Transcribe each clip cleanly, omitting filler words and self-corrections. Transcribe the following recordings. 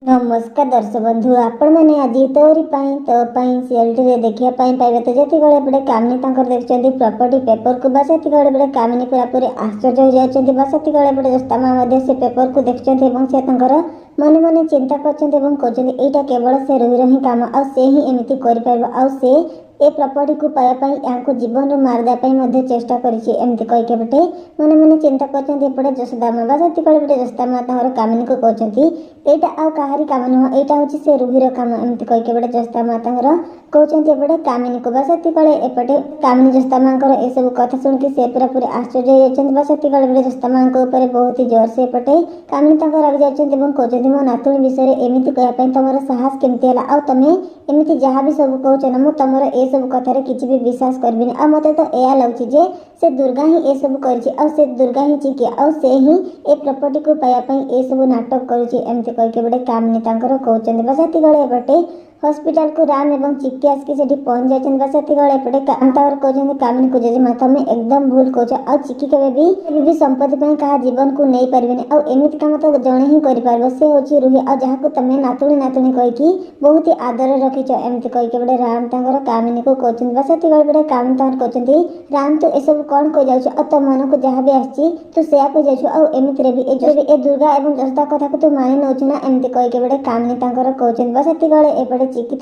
नमस्कार दर्शक बंधु आपण मैंने आज तोरी सीएलटी देखा पाइबे तो जति बड़े कामिनी देखते प्रॉपर्टी पेपर को से बड़े कामिनी पूरा पूरी आश्चर्य हो जाती से बड़े जस्ता से पेपर को देखते से मन मन चिंता करटा केवल से रुही ही कम आमती कर ए प्रॉपर्टी को पाइबा यहाँ जीवन मारदेवाई चेष्टा करमती कहीके बटे मन मन चिंता करपटे जशोदा माँ बाटे जशोदा माँ कामिनी को कहते यहाँ आउ कहारी कम नुह यहाँ हूँ से रुहीर कम एमती कहीके बटे जशोदा माँ कहते एपटे कामिनी को बासे एपटे कामिनी जशोदा माँ ए सब कथा शुणिकी से पूरा पूरी आश्चर्य होती बड़े जशोदा माँ बहुत ही जोर से एपटे कामिनी रागी जाती कहते मो नातुणी विषय एमती कहवाई तुम साहस केमती है आ तुम एमती जहाँ भी सब कहूँ ना मुझ तुम ए सब कथार किसी भी विश्वास करबिनी आ मत तो यह लगुच से दुर्गा ही ए सब कर दुर्गा ही चिकी से ही ए प्रॉपर्टी को पाइबा ए सब नाटक करुँची एमती कहीके बड़े कामिनी कहते बस ये बटे हॉस्पिटल को राम एवं चिक्की आसिक से पहुंच जाते एपटे कहते कामिनी को जेजेमा तुम एकदम भूल कौच आ चिक्की के भी संपत्ति क्या जीवन को नहीं पारे आमती कम तो जड़े ही कर से हूँ रुही आ जहाँ तुम नातुणी नातुणी कहीकि बहुत ही आदर रखीच एमती कहीके बड़े राम कामिनी को कहते बस ये बड़े कामिनी कहते राम तू एसब कौन कही जाऊ तो मन को जहाँ भी आसी तू से कही जाऊ एमती भी ए दुर्गा और जशोदा कथा को तू मानि नौ ना एमती कहीके बड़े कामिनी कहते बस ये एपटे चिक्की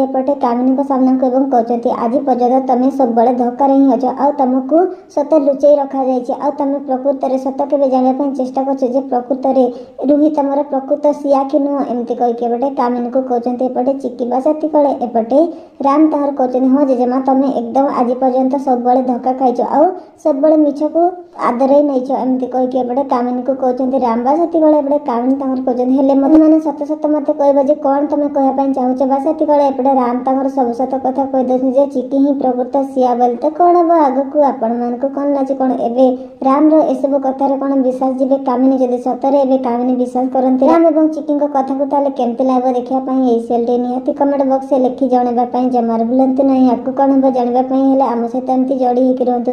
एपटे कामिनी सामना को कहते आज पर्यटन तुम सब बड़े धक्कार ही अच्छ आ तुमको सत लुचई रखा जाए तुम प्रकृत में सत के जानापी चेष्टा कर प्रकृत में रुही तुम प्रकृत सिया कि नुह एमती कहीके बटे कामिनी को कहते एपटे चिक्की बस ये एपटे राम कहते हाँ जेजेमा तुम एकदम आज पर्यंत सब बड़े धक्का खाइच आ सब बड़े मिछ को आदर ही नहीं एमती कहीके बड़े कामिनी को कहते राम बस ये बड़े कामिनी कहते हेले मत मैंने सत सत मत कह कौन तुम कहवाई चाहूच बस ये एपटे राम सब सत कथा कहीदे चिक्की ही प्रकृत सिया बोल तो कौन हम आग को आपण मान कौन लाच कौन एवं राम एसबू कथार कौन विश्वास जी कामिनी जब सतरे एवं कामिनी विश्वास करते राम और चिक्की कथा को ताले केमती लगे देखापी सीएलटी निहाती कमेंट बॉक्स लिखि जणाइवाई जमार भूलु ना आपको कौन हम जानवाई आम सहित एमती जोड़ी होकर रुहतु।